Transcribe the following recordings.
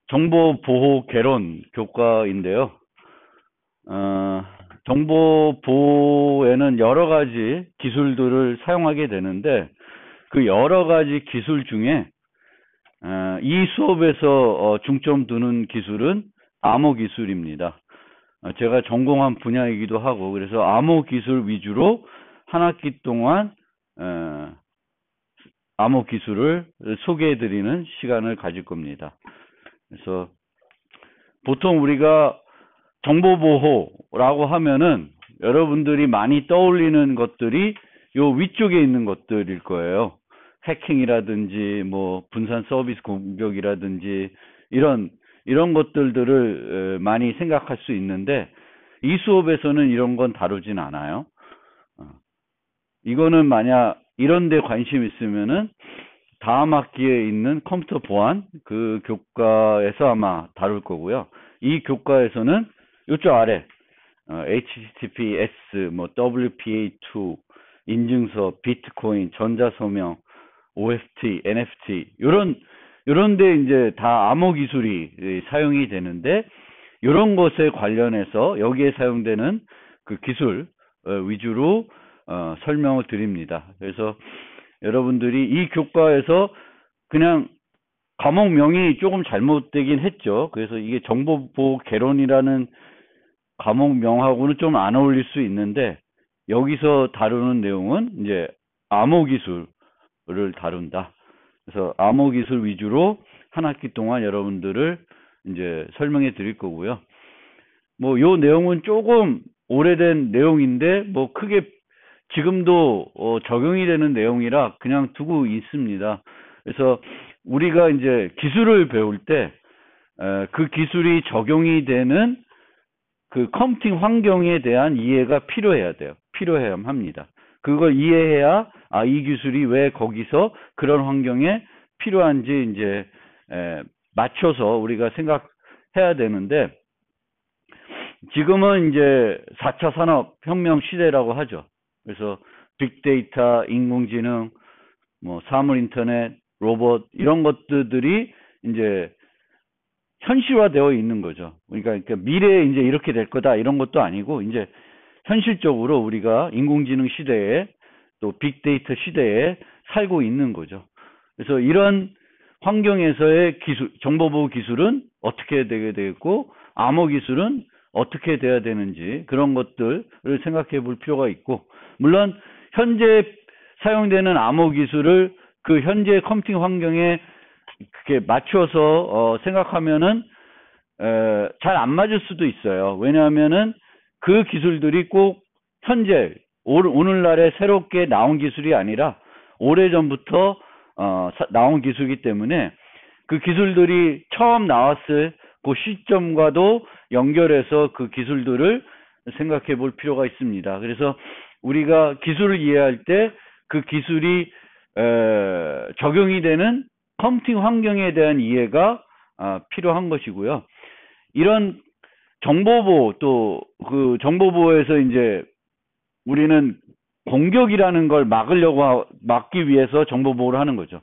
정보보호 개론 교과인데요. 정보보호에는 여러 가지 기술들을 사용하게 되는데 그 여러 가지 기술 중에 이 수업에서 중점 두는 기술은 암호 기술입니다. 제가 전공한 분야이기도 하고 그래서 암호 기술 위주로 한 학기 동안 암호 기술을 소개해드리는 시간을 가질 겁니다. 그래서 보통 우리가 정보보호라고 하면은 여러분들이 많이 떠올리는 것들이 요 위쪽에 있는 것들일 거예요. 해킹이라든지 뭐 분산 서비스 공격이라든지 이런 것들을 많이 생각할 수 있는데 이 수업에서는 이런 건 다루진 않아요. 이거는 만약 이런 데 관심 있으면은 다음 학기에 있는 컴퓨터 보안 그 교과에서 아마 다룰 거고요. 이 교과에서는 이쪽 아래 HTTPS, 뭐 WPA2, 인증서, 비트코인, 전자서명, OFT, NFT 요런데 이제 다 암호 기술이 사용이 되는데 이런 것에 관련해서 여기에 사용되는 그 기술 위주로 설명을 드립니다. 그래서 여러분들이 이 교과에서 그냥 과목명이 조금 잘못되긴 했죠. 그래서 이게 정보보호 개론이라는 과목명하고는 좀 안 어울릴 수 있는데 여기서 다루는 내용은 이제 암호 기술을 다룬다. 그래서 암호 기술 위주로 한 학기 동안 여러분들을 이제 설명해 드릴 거고요. 뭐 요 내용은 조금 오래된 내용인데 뭐 크게 지금도 적용이 되는 내용이라 그냥 두고 있습니다. 그래서 우리가 이제 기술을 배울 때 그 기술이 적용이 되는 그 컴퓨팅 환경에 대한 이해가 필요해야 돼요. 필요해야 합니다. 그걸 이해해야 이 기술이 왜 거기서 그런 환경에 필요한지 이제 맞춰서 우리가 생각해야 되는데 지금은 이제 4차 산업혁명 시대라고 하죠. 그래서 빅데이터, 인공지능, 뭐 사물 인터넷, 로봇 이런 것들이 이제 현실화되어 있는 거죠. 그러니까 미래에 이제 이렇게 될 거다 이런 것도 아니고 이제 현실적으로 우리가 인공지능 시대에 또 빅데이터 시대에 살고 있는 거죠. 그래서 이런 환경에서의 기술, 정보보호 기술은 어떻게 되게 되겠고 암호 기술은 어떻게 돼야 되는지 그런 것들을 생각해 볼 필요가 있고 물론 현재 사용되는 암호 기술을 그 현재 컴퓨팅 환경에 그렇게 맞춰서 생각하면은 잘 안 맞을 수도 있어요. 왜냐하면은 그 기술들이 꼭 현재 오늘날에 새롭게 나온 기술이 아니라 오래전부터 나온 기술이기 때문에 그 기술들이 처음 나왔을 그 시점과도 연결해서 그 기술들을 생각해 볼 필요가 있습니다. 그래서 우리가 기술을 이해할 때 그 기술이 적용이 되는 컴퓨팅 환경에 대한 이해가 필요한 것이고요. 이런 정보보호 또 그 정보보호에서 이제 우리는 공격이라는 걸 막기 위해서 정보보호를 하는 거죠.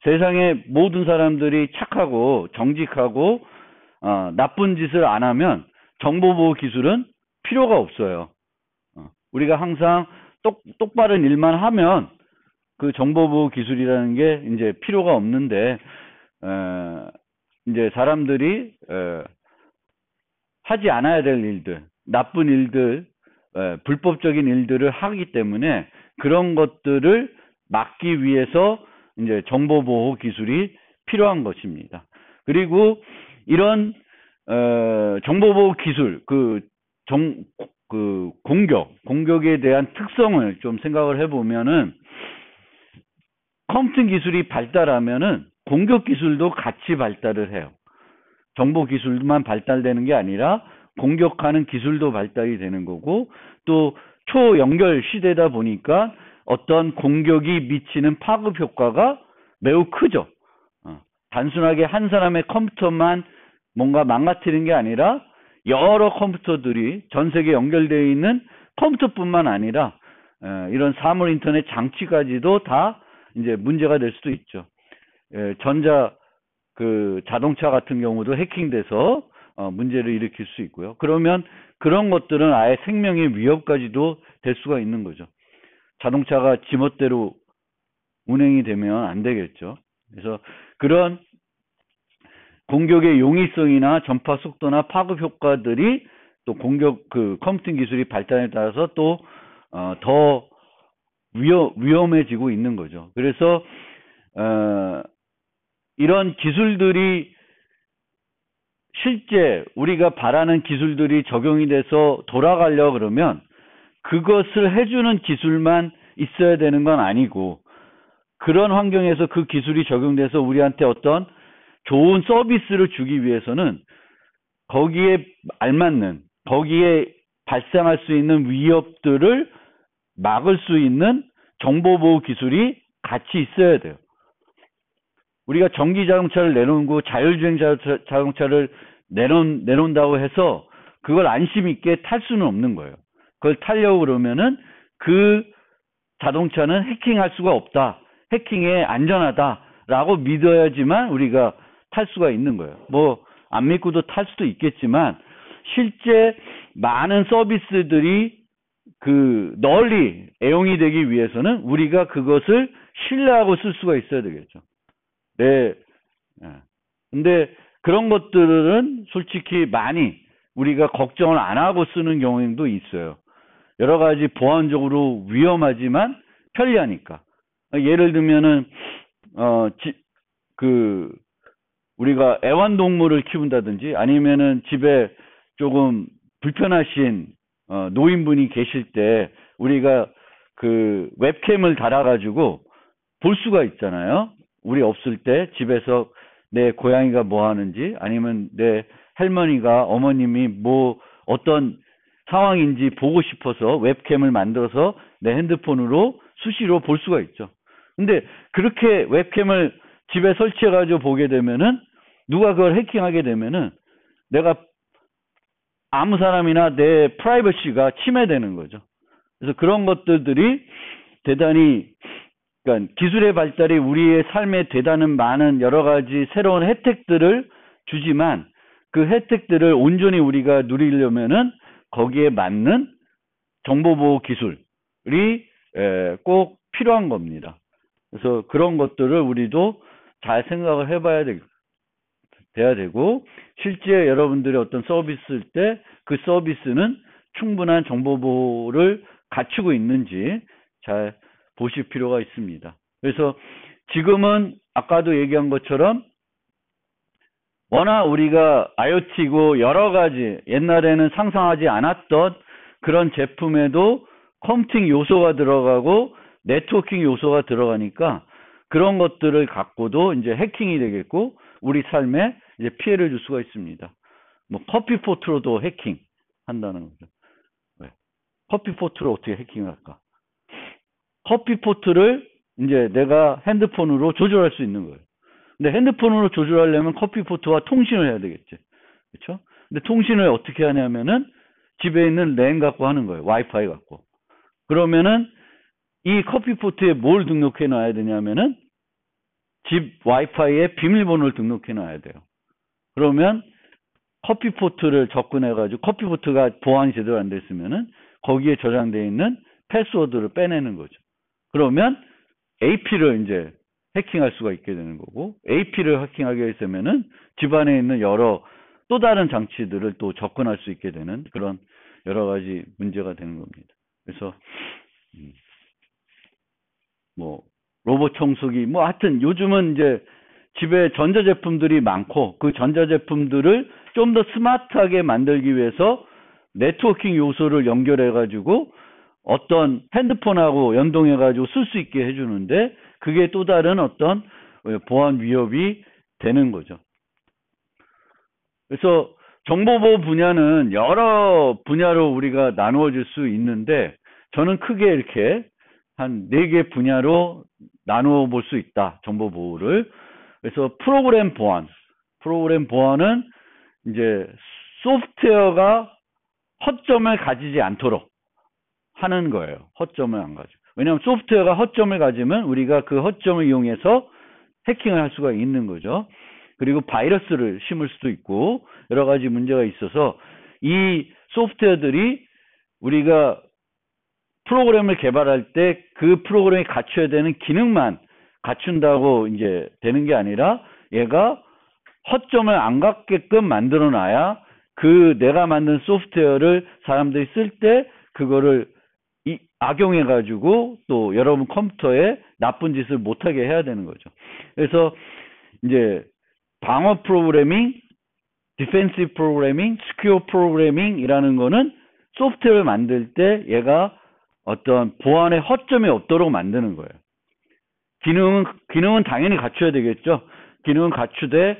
세상에 모든 사람들이 착하고 정직하고 나쁜 짓을 안 하면 정보보호 기술은 필요가 없어요. 우리가 항상 똑바른 일만 하면 그 정보보호 기술이라는 게 이제 필요가 없는데 이제 사람들이 하지 않아야 될 일들, 나쁜 일들, 불법적인 일들을 하기 때문에 그런 것들을 막기 위해서 이제 정보보호 기술이 필요한 것입니다. 그리고 이런 정보보호 기술, 공격에 대한 특성을 좀 생각을 해보면은 컴퓨팅 기술이 발달하면은 공격 기술도 같이 발달을 해요. 정보 기술만 발달되는 게 아니라 공격하는 기술도 발달이 되는 거고 또 초연결 시대다 보니까 어떤 공격이 미치는 파급 효과가 매우 크죠. 단순하게 한 사람의 컴퓨터만 뭔가 망가뜨리는 게 아니라 여러 컴퓨터들이 전 세계에 연결되어 있는 컴퓨터뿐만 아니라 이런 사물 인터넷 장치까지도 다 이제 문제가 될 수도 있죠. 그 자동차 같은 경우도 해킹돼서 문제를 일으킬 수 있고요. 그러면 그런 것들은 아예 생명의 위협까지도 될 수가 있는 거죠. 자동차가 지멋대로 운행이 되면 안 되겠죠. 그래서 그런 공격의 용이성이나 전파 속도나 파급 효과들이 또 공격 그 컴퓨팅 기술이 발전에 따라서 또 더 위험해지고 있는 거죠. 그래서 이런 기술들이 실제 우리가 바라는 기술들이 적용이 돼서 돌아가려 그러면 그것을 해주는 기술만 있어야 되는 건 아니고, 그런 환경에서 그 기술이 적용돼서 우리한테 어떤 좋은 서비스를 주기 위해서는 거기에 알맞는, 거기에 발생할 수 있는 위협들을 막을 수 있는 정보보호 기술이 같이 있어야 돼요. 우리가 전기 자동차를 내놓고 자율주행 자동차를 내놓는다고 해서 그걸 안심 있게 탈 수는 없는 거예요. 그걸 타려고 그러면은 그 자동차는 해킹할 수가 없다, 해킹에 안전하다라고 믿어야지만 우리가 탈 수가 있는 거예요. 뭐 안 믿고도 탈 수도 있겠지만 실제 많은 서비스들이 그 널리 애용이 되기 위해서는 우리가 그것을 신뢰하고 쓸 수가 있어야 되겠죠. 네. 근데 그런 것들은 솔직히 많이 우리가 걱정을 안 하고 쓰는 경우도 있어요. 여러 가지 보안적으로 위험하지만 편리하니까. 예를 들면은 우리가 애완동물을 키운다든지 아니면은 집에 조금 불편하신 노인분이 계실 때 우리가 그 웹캠을 달아가지고 볼 수가 있잖아요. 우리 없을 때 집에서 내 고양이가 뭐 하는지, 아니면 내 할머니가, 어머님이 뭐 어떤 상황인지 보고 싶어서 웹캠을 만들어서 내 핸드폰으로 수시로 볼 수가 있죠. 근데 그렇게 웹캠을 집에 설치해가지고 보게 되면은, 누가 그걸 해킹하게 되면은 내가 아무 사람이나 내 프라이버시가 침해되는 거죠. 그래서 그런 것들이 대단히, 그러니까 기술의 발달이 우리의 삶에 대단한 많은 여러 가지 새로운 혜택들을 주지만 그 혜택들을 온전히 우리가 누리려면은 거기에 맞는 정보보호 기술이 꼭 필요한 겁니다. 그래서 그런 것들을 우리도 잘 생각을 해봐야 돼야 되고, 실제 여러분들이 어떤 서비스일 때 그 서비스는 충분한 정보보호를 갖추고 있는지 잘 보실 필요가 있습니다. 그래서 지금은 아까도 얘기한 것처럼 워낙 우리가 IoT고 여러 가지 옛날에는 상상하지 않았던 그런 제품에도 컴퓨팅 요소가 들어가고 네트워킹 요소가 들어가니까 그런 것들을 갖고도 이제 해킹이 되겠고 우리 삶에 이제 피해를 줄 수가 있습니다. 뭐 커피포트로도 해킹 한다는 거죠. 왜? 커피포트로 어떻게 해킹을 할까? 커피포트를 이제 내가 핸드폰으로 조절할 수 있는 거예요. 근데 핸드폰으로 조절하려면 커피포트와 통신을 해야 되겠지. 그렇죠? 근데 통신을 어떻게 하냐면은 집에 있는 랜 갖고 하는 거예요. 와이파이 갖고. 그러면은 이 커피포트에 뭘 등록해 놔야 되냐면은 집 와이파이에 비밀번호를 등록해 놔야 돼요. 그러면 커피포트를 접근해가지고 커피포트가 보안이 제대로 안 됐으면은 거기에 저장되어 있는 패스워드를 빼내는 거죠. 그러면 AP를 이제 해킹할 수가 있게 되는 거고, AP를 해킹하게 되면은 집안에 있는 여러 또 다른 장치들을 또 접근할 수 있게 되는 그런 여러 가지 문제가 되는 겁니다. 그래서 뭐 로봇 청소기 뭐 하여튼 요즘은 이제 집에 전자제품들이 많고 그 전자제품들을 좀 더 스마트하게 만들기 위해서 네트워킹 요소를 연결해 가지고 어떤 핸드폰하고 연동해 가지고 쓸 수 있게 해주는데 그게 또 다른 어떤 보안 위협이 되는 거죠. 그래서 정보보호 분야는 여러 분야로 우리가 나누어질 수 있는데 저는 크게 이렇게 한 4개 분야로 나누어 볼 수 있다. 정보보호를. 그래서 프로그램 보안은 이제 소프트웨어가 허점을 가지지 않도록 하는 거예요. 허점을 안 가지고. 왜냐하면 소프트웨어가 허점을 가지면 우리가 그 허점을 이용해서 해킹을 할 수가 있는 거죠. 그리고 바이러스를 심을 수도 있고 여러 가지 문제가 있어서 이 소프트웨어들이 우리가 프로그램을 개발할 때 그 프로그램이 갖춰야 되는 기능만 갖춘다고 이제 되는 게 아니라 얘가 허점을 안 갖게끔 만들어 놔야 그 내가 만든 소프트웨어를 사람들이 쓸 때 그거를 악용해 가지고 또 여러분 컴퓨터에 나쁜 짓을 못하게 해야 되는 거죠. 그래서 이제 방어 프로그래밍, 디펜시브 프로그래밍, 스퀘어 프로그래밍이라는 거는 소프트웨어를 만들 때 얘가 어떤 보안의 허점이 없도록 만드는 거예요. 기능은 당연히 갖춰야 되겠죠. 기능은 갖추되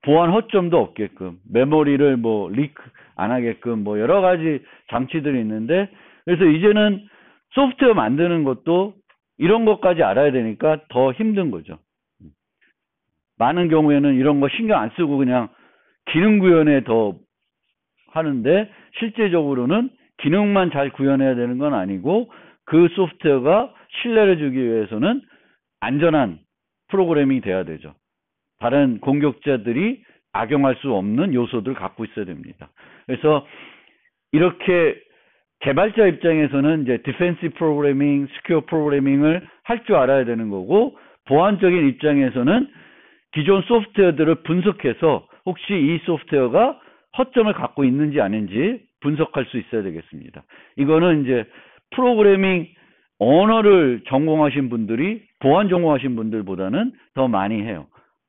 보안 허점도 없게끔, 메모리를 뭐 리크 안 하게끔 뭐 여러 가지 장치들이 있는데, 그래서 이제는 소프트웨어 만드는 것도 이런 것까지 알아야 되니까 더 힘든 거죠. 많은 경우에는 이런 거 신경 안 쓰고 그냥 기능 구현에 더 하는데, 실제적으로는 기능만 잘 구현해야 되는 건 아니고 그 소프트웨어가 신뢰를 주기 위해서는 안전한 프로그래밍이 돼야 되죠. 다른 공격자들이 악용할 수 없는 요소들을 갖고 있어야 됩니다. 그래서 이렇게 개발자 입장에서는 이제 디펜시브 프로그래밍, 스퀘어 프로그래밍을 할 줄 알아야 되는 거고, 보안적인 입장에서는 기존 소프트웨어들을 분석해서 혹시 이 소프트웨어가 허점을 갖고 있는지 아닌지 분석할 수 있어야 되겠습니다. 이거는 이제 프로그래밍 언어를 전공하신 분들이 보안 전공하신 분들보다는 더 많이 해요.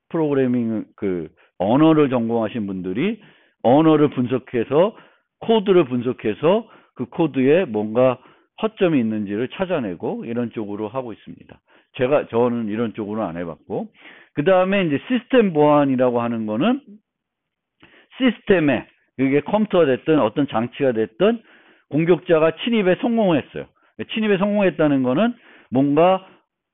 프로그래밍 그 언어를 전공하신 분들이 언어를 분석해서 코드를 분석해서 그 코드에 뭔가 허점이 있는지를 찾아내고 이런 쪽으로 하고 있습니다. 저는 이런 쪽으로 안 해봤고, 그 다음에 이제 시스템 보안이라고 하는 거는 시스템에, 그게 컴퓨터가 됐든 어떤 장치가 됐든 공격자가 침입에 성공했어요. 침입에 성공했다는 거는 뭔가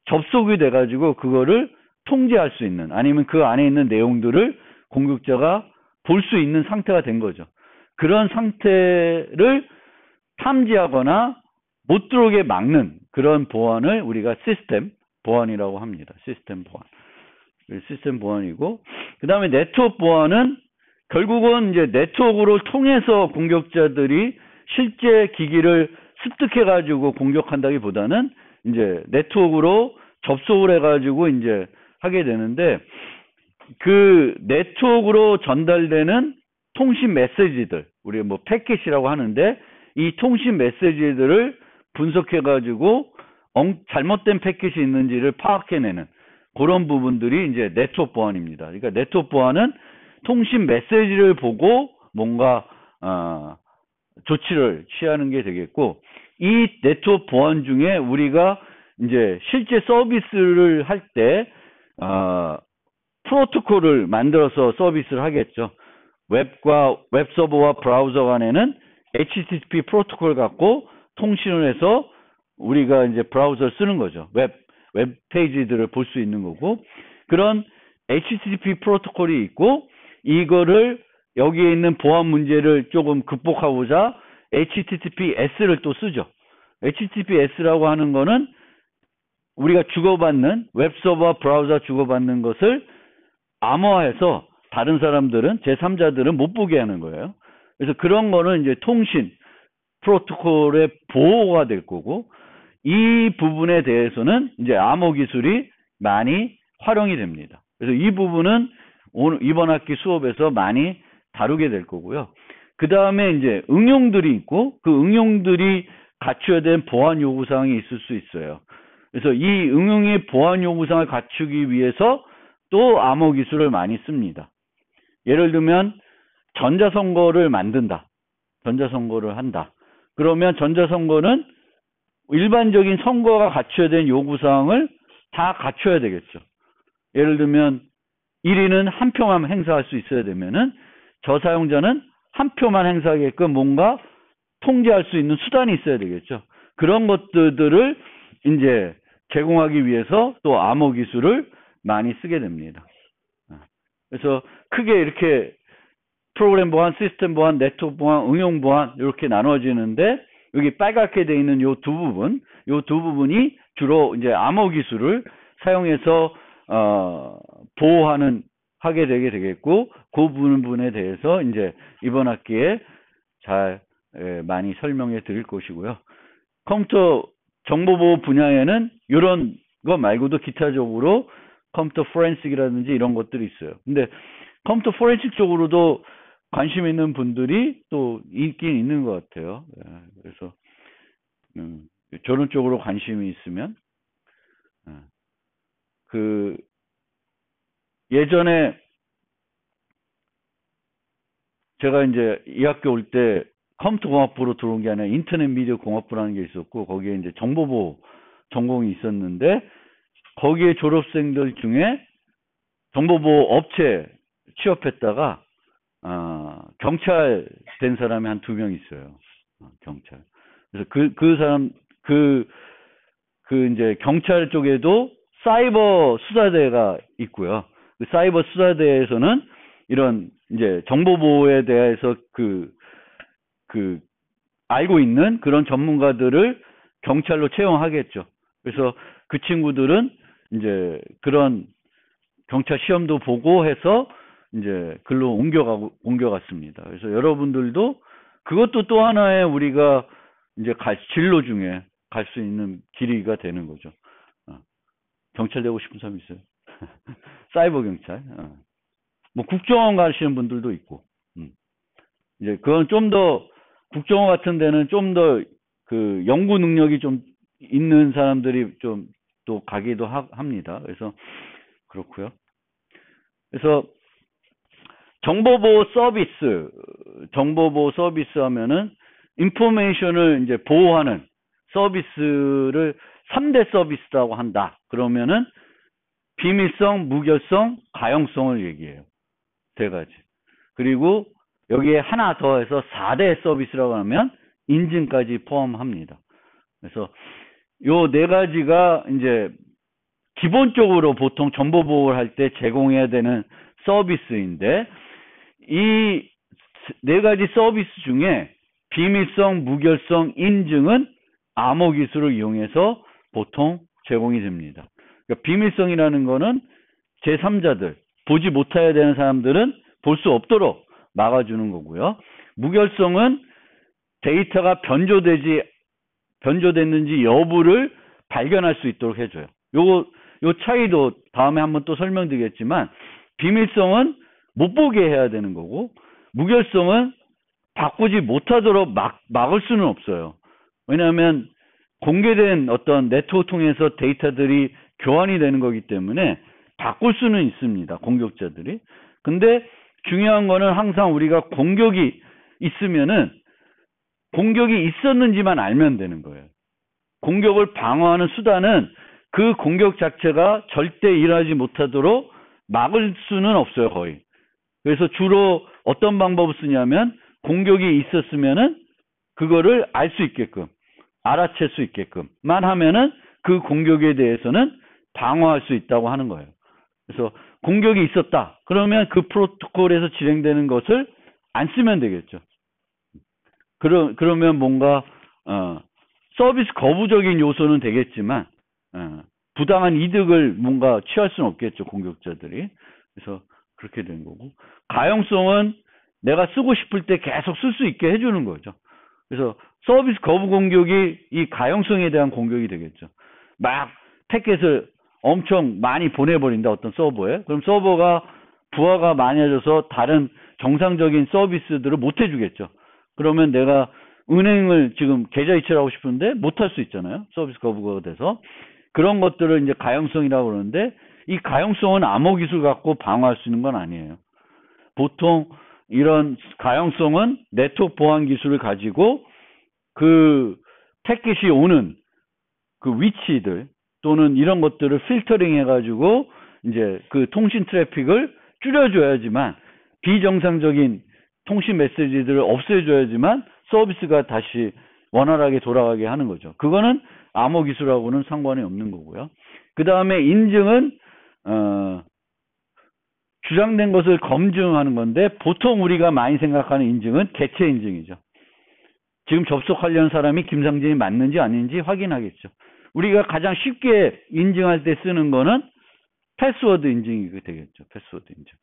접속이 돼가지고 그거를 통제할 수 있는, 아니면 그 안에 있는 내용들을 공격자가 볼 수 있는 상태가 된 거죠. 그런 상태를 탐지하거나 못 들어오게 막는 그런 보안을 우리가 시스템 보안이라고 합니다. 시스템 보안. 시스템 보안이고, 그 다음에 네트워크 보안은 결국은 이제 네트워크를 통해서 공격자들이 실제 기기를 습득해가지고 공격한다기보다는 이제 네트워크로 접속을 해가지고 이제 하게 되는데, 그 네트워크로 전달되는 통신 메시지들, 우리 뭐 패킷이라고 하는데, 이 통신 메시지들을 분석해가지고 잘못된 패킷이 있는지를 파악해내는 그런 부분들이 이제 네트워크 보안입니다. 그러니까 네트워크 보안은 통신 메시지를 보고 뭔가 조치를 취하는 게 되겠고, 이 네트워크 보안 중에 우리가 이제 실제 서비스를 할 때 프로토콜을 만들어서 서비스를 하겠죠. 웹 서버와 브라우저 간에는 HTTP 프로토콜 갖고 통신을 해서 우리가 이제 브라우저를 쓰는 거죠. 웹 페이지들을 볼 수 있는 거고, 그런 HTTP 프로토콜이 있고, 이거를 여기에 있는 보안 문제를 조금 극복하고자 HTTPS를 또 쓰죠. HTTPS라고 하는 거는 우리가 주고받는 웹서버와 브라우저 주고받는 것을 암호화해서 다른 사람들은, 제3자들은 못 보게 하는 거예요. 그래서 그런 거는 이제 통신 프로토콜의 보호가 될 거고, 이 부분에 대해서는 이제 암호 기술이 많이 활용이 됩니다. 그래서 이 부분은 이번 학기 수업에서 많이 다루게 될 거고요. 그 다음에 이제 응용들이 있고, 그 응용들이 갖춰야 된 보안 요구사항이 있을 수 있어요. 그래서 이 응용의 보안 요구사항을 갖추기 위해서 또 암호 기술을 많이 씁니다. 예를 들면 전자선거를 만든다. 전자선거를 한다. 그러면 전자선거는 일반적인 선거가 갖춰야 되는 요구사항을 다 갖춰야 되겠죠. 예를 들면 1위는 한 표만 행사할 수 있어야 되면은 저사용자는 한 표만 행사하게끔 뭔가 통제할 수 있는 수단이 있어야 되겠죠. 그런 것들을 이제 제공하기 위해서 또 암호 기술을 많이 쓰게 됩니다. 그래서 크게 이렇게 프로그램 보안, 시스템 보안, 네트워크 보안, 응용 보안 이렇게 나눠지는데, 여기 빨갛게 되어 있는 요 두 부분이 주로 이제 암호 기술을 사용해서 보호하는 하게 되겠고, 그 부분에 대해서 이제 이번 학기에 잘 많이 설명해 드릴 것이고요. 컴퓨터 정보보호 분야에는 이런 거 말고도 기타적으로 컴퓨터 포렌식이라든지 이런 것들이 있어요. 근데 컴퓨터 포렌식 쪽으로도 관심 있는 분들이 또 있긴 있는 것 같아요. 그래서 저런 쪽으로 관심이 있으면 그 예전에 제가 이제 이 학교 올 때 컴퓨터 공학부로 들어온 게 아니라 인터넷 미디어 공학부라는 게 있었고, 거기에 이제 정보보호 전공이 있었는데, 거기에 졸업생들 중에 정보보호 업체 취업했다가 경찰 된 사람이 한 2명 있어요. 경찰. 그래서 그 사람 이제 경찰 쪽에도 사이버 수사대가 있고요. 그 사이버 수사대에서는 이런 이제 정보보호에 대해서 알고 있는 그런 전문가들을 경찰로 채용하겠죠. 그래서 그 친구들은 이제 그런 경찰 시험도 보고 해서 이제 글로 옮겨갔습니다. 그래서 여러분들도 그것도 또 하나의 우리가 이제 진로 중에 갈 수 있는 길이가 되는 거죠. 경찰 되고 싶은 사람 있어요? 사이버 경찰. 뭐 국정원 가시는 분들도 있고. 이제 그건 좀 더 국정원 같은 데는 좀 더 그 연구 능력이 좀 있는 사람들이 좀 또 가기도 합니다. 그래서 그렇고요. 그래서 정보보호 서비스 하면은 인포메이션을 이제 보호하는 서비스를 3대 서비스라고 한다. 그러면은 비밀성, 무결성, 가용성을 얘기해요. 3가지. 그리고 여기에 하나 더 해서 4대 서비스라고 하면 인증까지 포함합니다. 그래서 요 4가지가 이제 기본적으로 보통 정보 보호를 할 때 제공해야 되는 서비스인데, 이 4가지 서비스 중에 비밀성, 무결성, 인증은 암호 기술을 이용해서 보통 제공이 됩니다. 그러니까 비밀성이라는 거는 제3자들, 보지 못해야 되는 사람들은 볼 수 없도록 막아주는 거고요. 무결성은 데이터가 변조됐는지 여부를 발견할 수 있도록 해줘요. 요 차이도 다음에 한번 또 설명드리겠지만, 비밀성은 못 보게 해야 되는 거고, 무결성은 바꾸지 못하도록 막을 수는 없어요. 왜냐하면 공개된 어떤 네트워크 통해서 데이터들이 교환이 되는 거기 때문에 바꿀 수는 있습니다. 공격자들이. 근데 중요한 거는 항상 우리가 공격이 있으면은 공격이 있었는지만 알면 되는 거예요. 공격을 방어하는 수단은 그 공격 자체가 절대 일어나지 못하도록 막을 수는 없어요, 거의. 그래서 주로 어떤 방법을 쓰냐면, 공격이 있었으면은 그거를 알 수 있게끔, 알아챌 수 있게끔만 하면은 그 공격에 대해서는 방어할 수 있다고 하는 거예요. 그래서 공격이 있었다. 그러면 그 프로토콜에서 진행되는 것을 안 쓰면 되겠죠. 그러면 뭔가 서비스 거부적인 요소는 되겠지만 부당한 이득을 뭔가 취할 수는 없겠죠, 공격자들이. 그래서 그렇게 된 거고, 가용성은 내가 쓰고 싶을 때 계속 쓸 수 있게 해주는 거죠. 그래서 서비스 거부 공격이 이 가용성에 대한 공격이 되겠죠. 막 패킷을 엄청 많이 보내버린다, 어떤 서버에. 그럼 서버가 부하가 많아져서 다른 정상적인 서비스들을 못 해주겠죠. 그러면 내가 은행을 지금 계좌 이체하고 싶은데 못 할 수 있잖아요. 서비스 거부가 돼서. 그런 것들을 이제 가용성이라고 그러는데, 이 가용성은 암호 기술 갖고 방어할 수 있는 건 아니에요. 보통 이런 가용성은 네트워크 보안 기술을 가지고 그 패킷이 오는 그 위치들 또는 이런 것들을 필터링 해가지고 이제 그 통신 트래픽을 줄여줘야지만, 비정상적인 통신 메시지들을 없애줘야지만 서비스가 다시 원활하게 돌아가게 하는 거죠. 그거는 암호 기술하고는 상관이 없는 거고요. 그 다음에 인증은 주장된 것을 검증하는 건데, 보통 우리가 많이 생각하는 인증은 개체 인증이죠. 지금 접속하려는 사람이 김상진이 맞는지 아닌지 확인하겠죠. 우리가 가장 쉽게 인증할 때 쓰는 거는 패스워드 인증이 되겠죠. 패스워드 인증.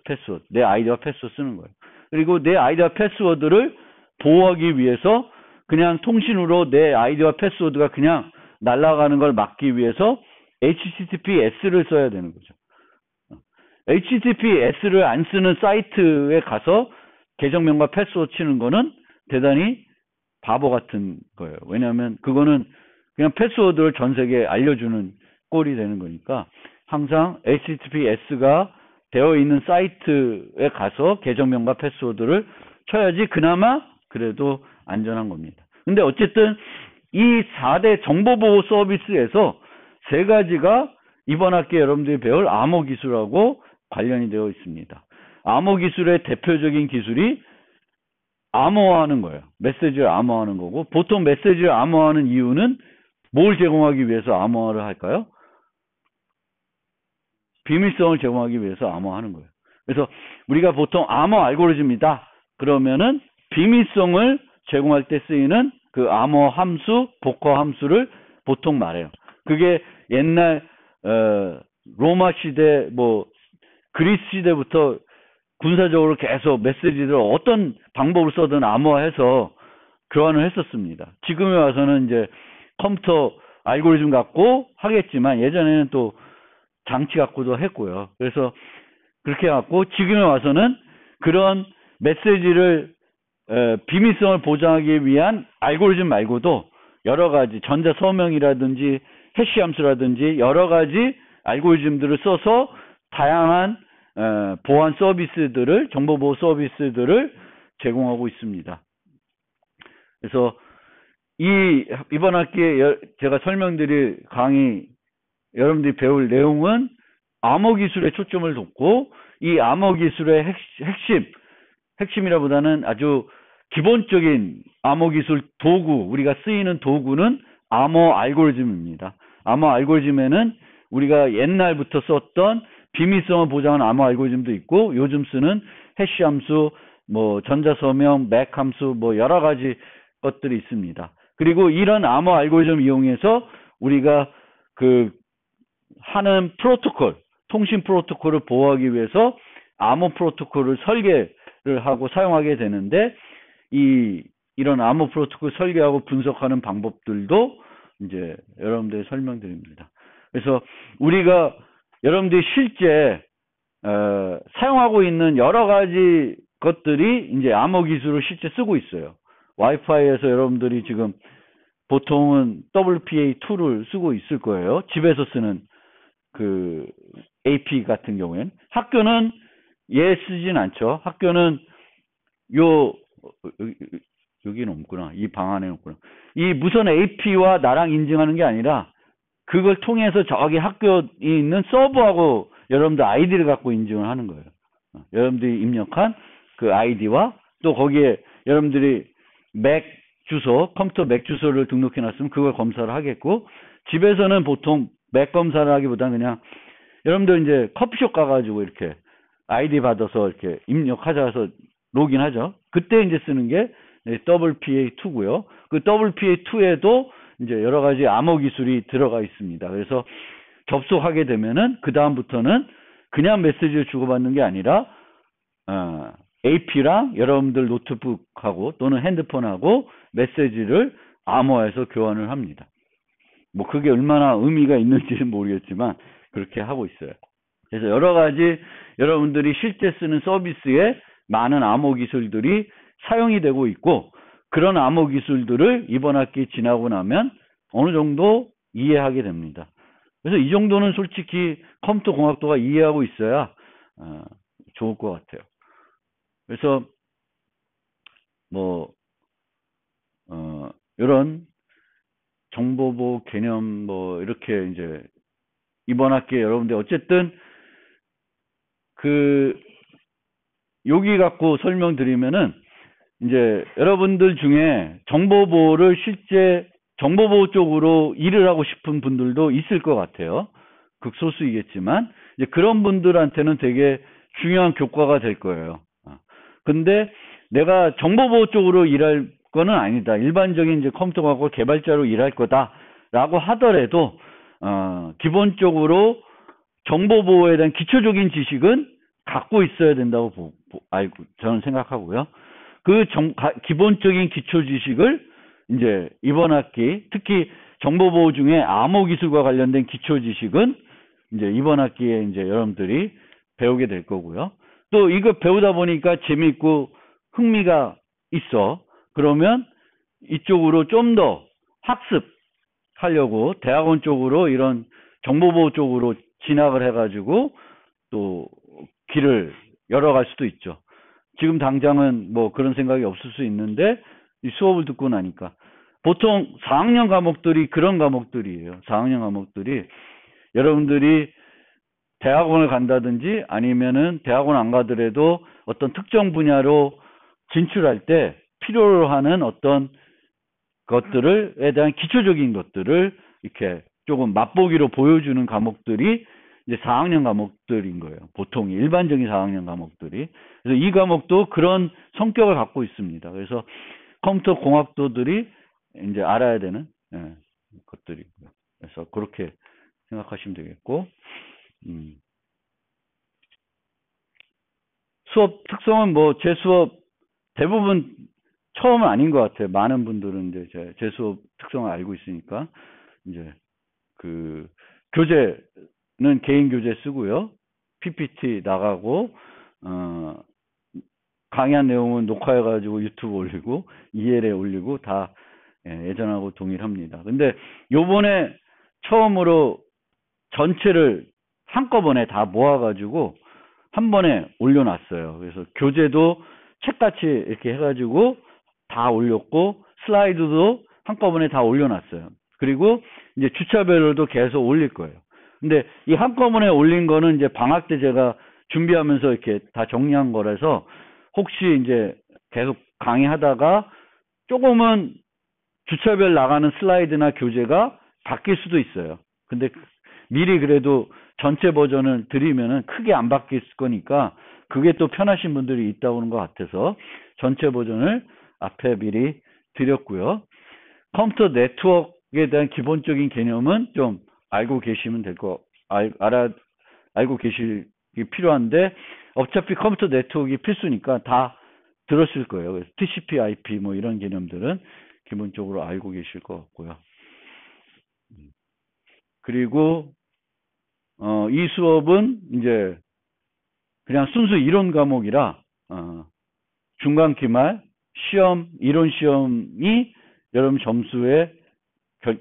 패스워드. 내 아이디와 패스워드 쓰는 거예요. 그리고 내 아이디와 패스워드를 보호하기 위해서 그냥 통신으로 내 아이디와 패스워드가 그냥 날아가는 걸 막기 위해서 HTTPS를 써야 되는 거죠. HTTPS를 안 쓰는 사이트에 가서 계정명과 패스워드 치는 거는 대단히 바보 같은 거예요. 왜냐하면 그거는 그냥 패스워드를 전 세계에 알려주는 꼴이 되는 거니까 항상 HTTPS가 되어 있는 사이트에 가서 계정명과 패스워드를 쳐야지 그나마 그래도 안전한 겁니다. 근데 어쨌든 이 4대 정보보호 서비스에서 세 가지가 이번 학기에 여러분들이 배울 암호 기술하고 관련이 되어 있습니다. 암호 기술의 대표적인 기술이 암호화하는 거예요. 메시지를 암호화하는 거고, 보통 메시지를 암호화하는 이유는 뭘 제공하기 위해서 암호화를 할까요? 비밀성을 제공하기 위해서 암호화하는 거예요. 그래서 우리가 보통 암호 알고리즘이다 그러면은 비밀성을 제공할 때 쓰이는 그 암호 함수, 복호 함수를 보통 말해요. 그게 옛날 로마 시대, 뭐 그리스 시대부터 군사적으로 계속 메시지를 어떤 방법을 써든 암호화해서 교환을 했었습니다. 지금에 와서는 이제 컴퓨터 알고리즘 갖고 하겠지만 예전에는 또 장치 갖고도 했고요. 그래서 그렇게 해갖고 지금에 와서는 그런 메시지를 비밀성을 보장하기 위한 알고리즘 말고도 여러 가지 전자서명이라든지 해시 함수라든지 여러 가지 알고리즘들을 써서 다양한 보안 서비스들을, 정보보호 서비스들을 제공하고 있습니다. 그래서 이번 학기에 제가 설명드릴 강의 여러분들이 배울 내용은 암호 기술에 초점을 뒀고, 이 암호 기술의 핵심이라보다는 아주 기본적인 암호 기술 도구, 우리가 쓰이는 도구는 암호 알고리즘입니다. 암호 알고리즘에는 우리가 옛날부터 썼던 비밀성을 보장하는 암호 알고리즘도 있고, 요즘 쓰는 해시 함수, 뭐 전자서명, 맥 함수, 뭐 여러 가지 것들이 있습니다. 그리고 이런 암호 알고리즘 이용해서 우리가 하는 프로토콜, 통신 프로토콜을 보호하기 위해서 암호 프로토콜을 설계를 하고 사용하게 되는데, 이런 암호 프로토콜 설계하고 분석하는 방법들도 이제 여러분들이 설명드립니다. 그래서 우리가 여러분들이 실제 사용하고 있는 여러 가지 것들이 이제 암호 기술을 실제 쓰고 있어요. 와이파이에서 여러분들이 지금 보통은 WPA2를 쓰고 있을 거예요. 집에서 쓰는 그 AP 같은 경우에는. 학교는 쓰진 않죠. 학교는 여기는 없구나. 이 방 안에는 없구나. 이 무선 AP와 나랑 인증하는 게 아니라 그걸 통해서 저기 학교에 있는 서버하고 여러분들 아이디를 갖고 인증을 하는 거예요. 여러분들이 입력한 그 아이디와 또 거기에 여러분들이 맥 주소, 컴퓨터 맥 주소를 등록해 놨으면 그걸 검사를 하겠고, 집에서는 보통 맥 검사를 하기보다는 그냥 여러분들 이제 커피숍 가가지고 이렇게 아이디 받아서 이렇게 입력하자 해서 로그인하죠. 그때 이제 쓰는 게 WPA2고요. 그 WPA2에도 이제 여러 가지 암호 기술이 들어가 있습니다. 그래서 접속하게 되면은 그 다음부터는 그냥 메시지를 주고받는 게 아니라 AP랑 여러분들 노트북하고 또는 핸드폰하고 메시지를 암호화해서 교환을 합니다. 뭐 그게 얼마나 의미가 있는지는 모르겠지만 그렇게 하고 있어요. 그래서 여러 가지 여러분들이 실제 쓰는 서비스에 많은 암호 기술들이 사용이 되고 있고, 그런 암호 기술들을 이번 학기 지나고 나면 어느 정도 이해하게 됩니다. 그래서 이 정도는 솔직히 컴퓨터 공학도가 이해하고 있어야 좋을 것 같아요. 그래서 뭐 이런 정보보호 개념 뭐 이렇게 이제 이번 학기에 여러분들 어쨌든 여기 갖고 설명드리면은 이제 여러분들 중에 정보보호를 실제 정보보호 쪽으로 일을 하고 싶은 분들도 있을 것 같아요. 극소수이겠지만 이제 그런 분들한테는 되게 중요한 교과가 될 거예요. 근데 내가 정보보호 쪽으로 일할 거는 아니다. 일반적인 이제 컴퓨터공학과 개발자로 일할 거다라고 하더라도 기본적으로 정보보호에 대한 기초적인 지식은 갖고 있어야 된다고 알고 저는 생각하고요. 기본적인 기초 지식을 이제 이번 학기 특히 정보보호 중에 암호기술과 관련된 기초 지식은 이제 이번 학기에 이제 여러분들이 배우게 될 거고요. 또 이거 배우다 보니까 재미있고 흥미가 있어. 그러면 이쪽으로 좀 더 학습하려고 대학원 쪽으로 이런 정보보호 쪽으로 진학을 해가지고 또 길을 열어갈 수도 있죠. 지금 당장은 뭐 그런 생각이 없을 수 있는데 이 수업을 듣고 나니까 보통 4학년 과목들이 그런 과목들이에요. 4학년 과목들이 여러분들이 대학원을 간다든지 아니면은 대학원 안 가더라도 어떤 특정 분야로 진출할 때 필요로 하는 어떤 것들에 대한 기초적인 것들을 이렇게 조금 맛보기로 보여주는 과목들이 이제 4학년 과목들인 거예요. 보통 일반적인 4학년 과목들이. 그래서 이 과목도 그런 성격을 갖고 있습니다. 그래서 컴퓨터 공학도들이 이제 알아야 되는 것들이고요. 그래서 그렇게 생각하시면 되겠고, 수업 특성은 뭐 제 수업 대부분 처음은 아닌 것 같아요. 많은 분들은 이제 제 수업 특성을 알고 있으니까 이제 그 교재는 개인 교재 쓰고요. PPT 나가고 강의한 내용은 녹화해가지고 유튜브 올리고 EL에 올리고 다 예전하고 동일합니다. 근데 요번에 처음으로 전체를 한꺼번에 다 모아가지고 한 번에 올려놨어요. 그래서 교재도 책같이 이렇게 해가지고 다 올렸고 슬라이드도 한꺼번에 다 올려놨어요. 그리고 이제 주차별로도 계속 올릴 거예요. 근데 이 한꺼번에 올린 거는 이제 방학 때 제가 준비하면서 이렇게 다 정리한 거라서 혹시 이제 계속 강의하다가 조금은 주차별 나가는 슬라이드나 교재가 바뀔 수도 있어요. 근데 미리 그래도 전체 버전을 드리면은 크게 안 바뀔 거니까 그게 또 편하신 분들이 있다고 하는 것 같아서 전체 버전을 앞에 미리 드렸고요. 컴퓨터 네트워크에 대한 기본적인 개념은 좀 알고 계시면 될 거, 알고 계시기 필요한데 어차피 컴퓨터 네트워크가 필수니까 다 들었을 거예요. 그래서 TCP, IP 뭐 이런 개념들은 기본적으로 알고 계실 것 같고요. 그리고 이 수업은 이제 그냥 순수 이론 과목이라 중간 기말 시험 이론 시험이 여러분 점수에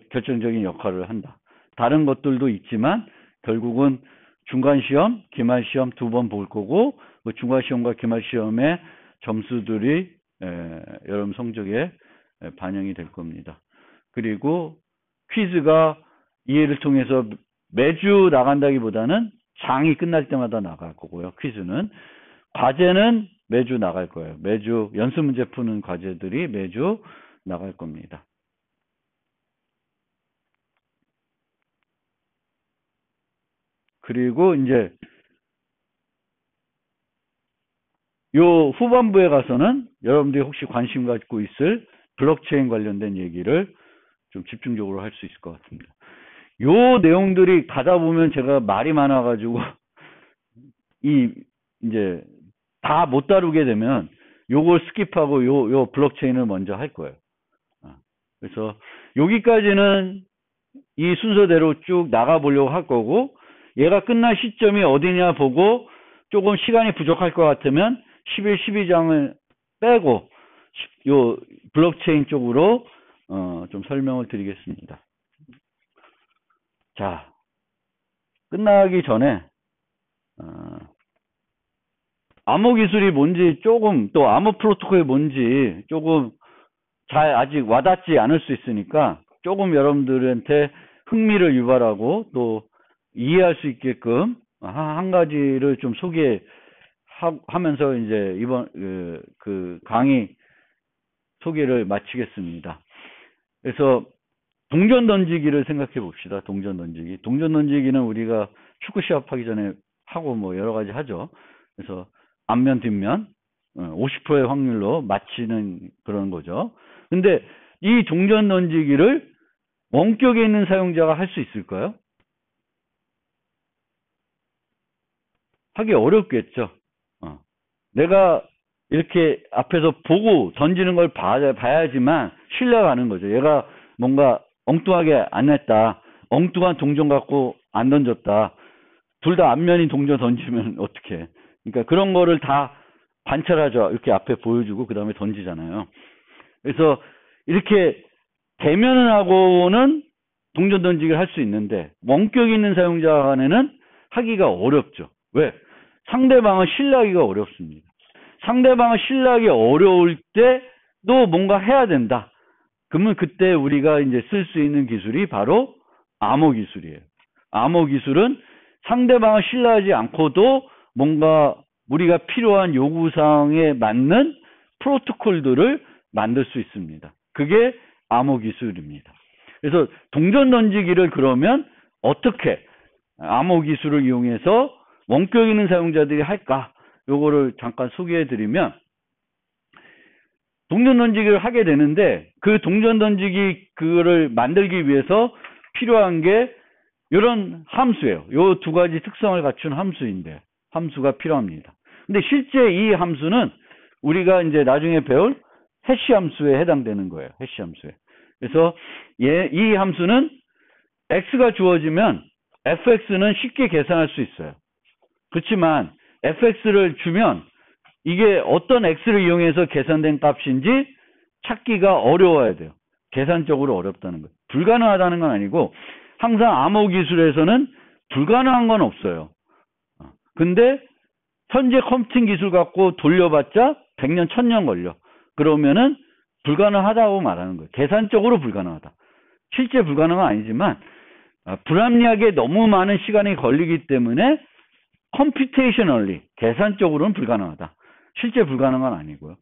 결정적인 역할을 한다. 다른 것들도 있지만 결국은 중간 시험, 기말 시험 두 번 볼 거고 그 중간 시험과 기말 시험의 점수들이 여러분 성적에 반영이 될 겁니다. 그리고 퀴즈가 이해를 통해서 매주 나간다기보다는 장이 끝날 때마다 나갈 거고요. 퀴즈는 과제는 매주 나갈 거예요. 매주 연습 문제 푸는 과제들이 매주 나갈 겁니다. 그리고 이제 요 후반부에 가서는 여러분들이 혹시 관심 갖고 있을 블록체인 관련된 얘기를 좀 집중적으로 할 수 있을 것 같습니다. 요 내용들이 가다 보면 제가 말이 많아가지고 이제 다 못 다루게 되면 요걸 스킵하고 요 블록체인을 먼저 할 거예요. 그래서 여기까지는 이 순서대로 쭉 나가보려고 할 거고 얘가 끝날 시점이 어디냐 보고 조금 시간이 부족할 것 같으면 11, 12장을 빼고 요 블록체인 쪽으로 좀 설명을 드리겠습니다. 자, 끝나기 전에 암호 기술이 뭔지 조금 또 암호 프로토콜이 뭔지 조금 잘 아직 와닿지 않을 수 있으니까 조금 여러분들한테 흥미를 유발하고 또 이해할 수 있게끔 한 가지를 좀 소개하면서 이제 이번 그 강의 소개를 마치겠습니다. 그래서 동전 던지기를 생각해 봅시다. 동전 던지기. 동전 던지기는 우리가 축구 시합 하기 전에 하고 뭐 여러 가지 하죠. 그래서 앞면 뒷면 50%의 확률로 맞히는 그런 거죠. 근데 이 동전 던지기를 원격에 있는 사용자가 할 수 있을까요? 하기 어렵겠죠. 내가 이렇게 앞에서 보고 던지는 걸 봐야지만 신뢰가 가는 거죠. 얘가 뭔가 엉뚱하게 안 했다. 엉뚱한 동전 갖고 안 던졌다. 둘 다 앞면이 동전 던지면 어떡해. 그러니까 그런 거를 다 관찰하죠. 이렇게 앞에 보여주고 그 다음에 던지잖아요. 그래서 이렇게 대면을 하고는 동전 던지기를 할 수 있는데 원격 있는 사용자 간에는 하기가 어렵죠. 왜? 상대방을 신뢰하기가 어렵습니다. 상대방을 신뢰하기 어려울 때도 뭔가 해야 된다. 그러면 그때 우리가 이제 쓸 수 있는 기술이 바로 암호 기술이에요. 암호 기술은 상대방을 신뢰하지 않고도 뭔가 우리가 필요한 요구사항에 맞는 프로토콜들을 만들 수 있습니다. 그게 암호 기술입니다. 그래서 동전 던지기를 그러면 어떻게 암호 기술을 이용해서 원격 있는 사용자들이 할까? 요거를 잠깐 소개해 드리면, 동전 던지기를 하게 되는데 그 동전 던지기 그거를 만들기 위해서 필요한 게 이런 함수예요. 요 두 가지 특성을 갖춘 함수인데, 함수가 필요합니다. 근데 실제 이 함수는 우리가 이제 나중에 배울 해시 함수에 해당되는 거예요. 해시 함수에. 그래서 이 함수는 x가 주어지면 fx는 쉽게 계산할 수 있어요. 그렇지만 fx를 주면 이게 어떤 x를 이용해서 계산된 값인지 찾기가 어려워야 돼요. 계산적으로 어렵다는 거예요. 불가능하다는 건 아니고 항상 암호 기술에서는 불가능한 건 없어요. 근데 현재 컴퓨팅 기술 갖고 돌려봤자 100년, 1000년 걸려. 그러면은 불가능하다고 말하는 거예요. 계산적으로 불가능하다. 실제 불가능은 아니지만 불합리하게 너무 많은 시간이 걸리기 때문에 computationally, 계산적으로는 불가능하다. 실제 불가능은 아니고요.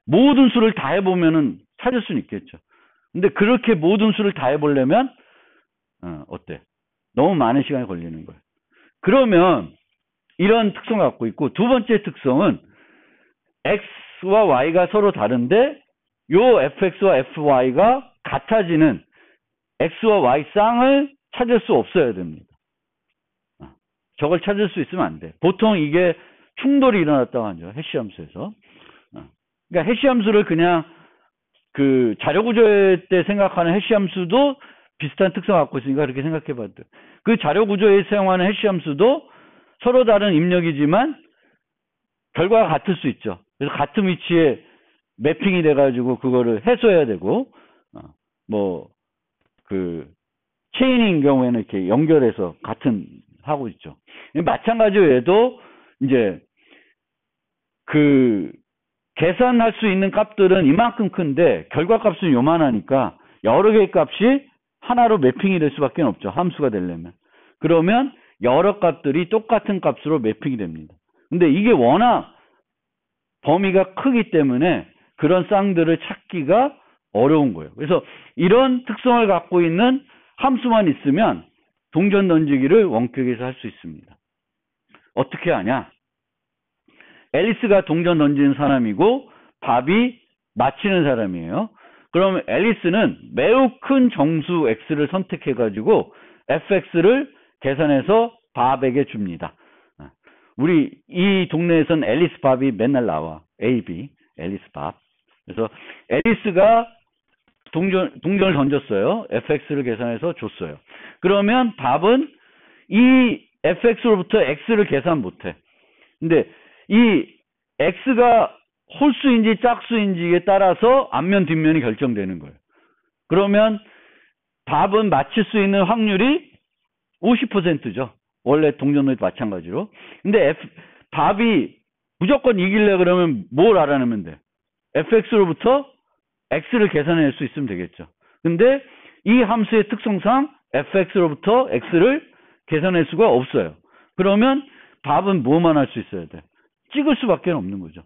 모든 수를 다 해보면은 찾을 수는 있겠죠. 근데 그렇게 모든 수를 다 해보려면 어때? 너무 많은 시간이 걸리는 거예요. 그러면 이런 특성을 갖고 있고, 두 번째 특성은 x와 y가 서로 다른데 요 fx와 fy가 같아지는 x와 y 쌍을 찾을 수 없어야 됩니다. 저걸 찾을 수 있으면 안 돼. 보통 이게 충돌이 일어났다고 하죠. 해시 함수에서. 그러니까 해시 함수를 그냥 그 자료 구조일 때 생각하는 해시 함수도 비슷한 특성을 갖고 있으니까 그렇게 생각해 봐도 돼요. 그 자료 구조에 사용하는 해시 함수도 서로 다른 입력이지만 결과가 같을 수 있죠. 그래서 같은 위치에 매핑이 돼가지고 그거를 해소해야 되고, 체인인 경우에는 이렇게 연결해서 같은 하고 있죠. 마찬가지로 얘도 이제 그 계산할 수 있는 값들은 이만큼 큰데 결과값은 요만하니까 여러 개의 값이 하나로 매핑이 될 수밖에 없죠. 함수가 되려면. 그러면 여러 값들이 똑같은 값으로 매핑이 됩니다. 근데 이게 워낙 범위가 크기 때문에 그런 쌍들을 찾기가 어려운 거예요. 그래서 이런 특성을 갖고 있는 함수만 있으면 동전 던지기를 원격에서 할 수 있습니다. 어떻게 하냐? 앨리스가 동전 던지는 사람이고 밥이 맞히는 사람이에요. 그럼 앨리스는 매우 큰 정수 x를 선택해가지고 fx를 계산해서 밥에게 줍니다. 우리 이 동네에선 앨리스 밥이 맨날 나와. AB, 앨리스 밥. 그래서 앨리스가 동전을 던졌어요. fx를 계산해서 줬어요. 그러면 밥은 이 fx로부터 x를 계산 못해. 근데 이 x가 홀수인지 짝수인지에 따라서 앞면 뒷면이 결정되는 거예요. 그러면 밥은 맞힐 수 있는 확률이 50%죠. 원래 동전도 마찬가지로. 근데 밥이 무조건 이길래 그러면 뭘 알아내면 돼? fx로부터 x를 계산해낼 수 있으면 되겠죠. 근데 이 함수의 특성상 fx로부터 x를 계산할 수가 없어요. 그러면 밥은 뭐만 할 수 있어야 돼? 찍을 수밖에 없는 거죠.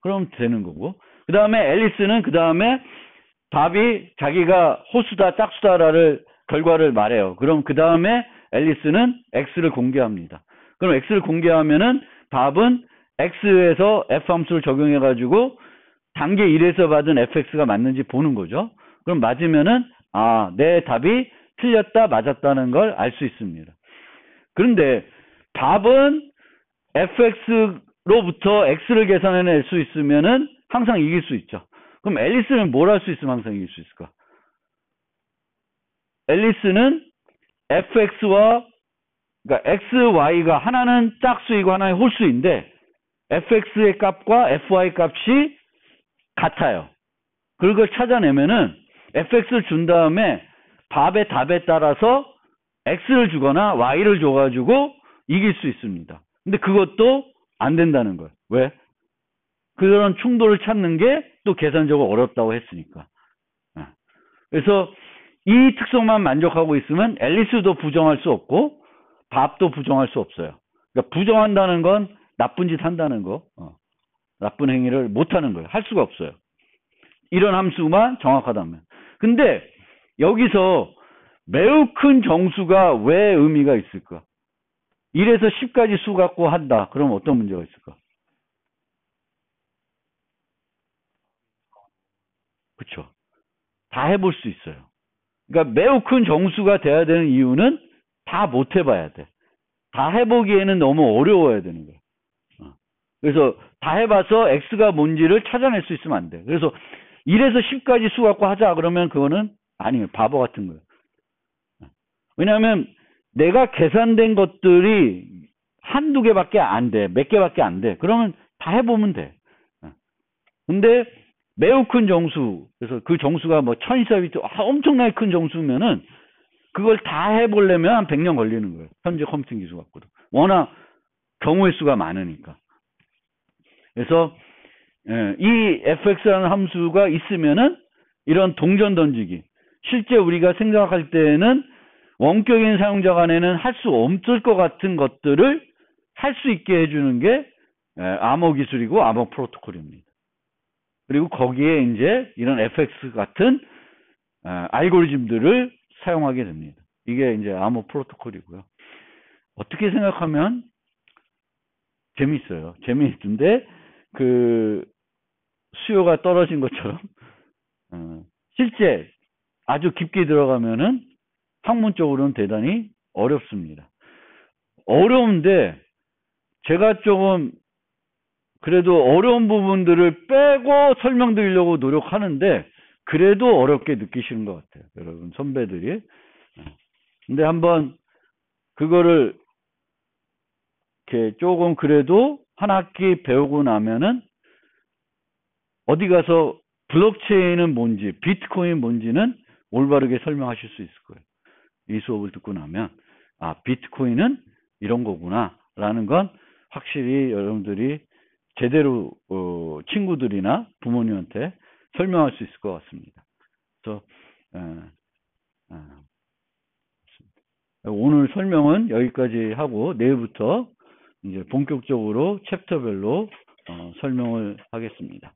그럼 되는 거고. 그 다음에 앨리스는 그 다음에 밥이 자기가 홀수다 짝수다라를 결과를 말해요. 그럼 그 다음에 앨리스는 x를 공개합니다. 그럼 x를 공개하면은 밥은 x에서 f 함수를 적용해 가지고 단계 1에서 받은 fx가 맞는지 보는 거죠. 그럼 맞으면은 내 답이 틀렸다 맞았다는 걸 알 수 있습니다. 그런데 밥은 fx로부터 x를 계산해낼 수 있으면은 항상 이길 수 있죠. 그럼 앨리스는 뭘 할 수 있으면 항상 이길 수 있을까? 앨리스는 fx와 그러니까 x, y가 하나는 짝수이고 하나는 홀수인데 fx의 값과 fy 값이 같아요. 그걸 찾아내면은 fx를 준 다음에 밥의 답에 따라서 x를 주거나 y를 줘가지고 이길 수 있습니다. 근데 그것도 안 된다는 거예요. 왜? 그런 충돌을 찾는 게 또 계산적으로 어렵다고 했으니까. 그래서 이 특성만 만족하고 있으면 앨리스도 부정할 수 없고 밥도 부정할 수 없어요. 그러니까 부정한다는 건 나쁜 짓 한다는 거, 나쁜 행위를 못하는 거예요. 할 수가 없어요. 이런 함수만 정확하다면. 근데 여기서 매우 큰 정수가 왜 의미가 있을까? 1에서 10까지 수 갖고 한다. 그럼 어떤 문제가 있을까? 그렇죠. 다 해볼 수 있어요. 그러니까 매우 큰 정수가 돼야 되는 이유는 다 못 해봐야 돼. 다 해보기에는 너무 어려워야 되는 거예요. 그래서 다 해봐서 x가 뭔지를 찾아낼 수 있으면 안 돼. 그래서 1에서 10까지 수 갖고 하자 그러면 그거는 아니에요. 바보 같은 거예요. 왜냐하면 내가 계산된 것들이 한두 개밖에 안 돼. 몇 개밖에 안 돼. 그러면 다 해보면 돼. 근데 매우 큰 정수, 그래서 그 정수가 뭐 1024비트, 엄청나게 큰 정수면은 그걸 다 해보려면 한 100년 걸리는 거예요. 현재 컴퓨팅 기술 갖고도. 워낙 경우의 수가 많으니까. 그래서 이 fx라는 함수가 있으면은 이런 동전 던지기, 실제 우리가 생각할 때에는 원격인 사용자 간에는 할 수 없을 것 같은 것들을 할 수 있게 해주는 게 암호 기술이고 암호 프로토콜입니다. 그리고 거기에 이제 이런 fx 같은 알고리즘들을 사용하게 됩니다. 이게 이제 암호 프로토콜이고요. 어떻게 생각하면 재밌어요. 재미있는데 그 수요가 떨어진 것처럼 실제 아주 깊게 들어가면은 학문적으로는 대단히 어렵습니다. 어려운데 제가 조금 그래도 어려운 부분들을 빼고 설명드리려고 노력하는데 그래도 어렵게 느끼시는 것 같아요. 여러분 선배들이. 근데 한번 그거를 이렇게 조금 그래도 한 학기 배우고 나면은 어디 가서 블록체인은 뭔지, 비트코인 뭔지는 올바르게 설명하실 수 있을 거예요. 이 수업을 듣고 나면 비트코인은 이런 거구나 라는 건 확실히 여러분들이 제대로 친구들이나 부모님한테 설명할 수 있을 것 같습니다. 그래서 오늘 설명은 여기까지 하고 내일부터 이제 본격적으로 챕터별로 설명을 하겠습니다.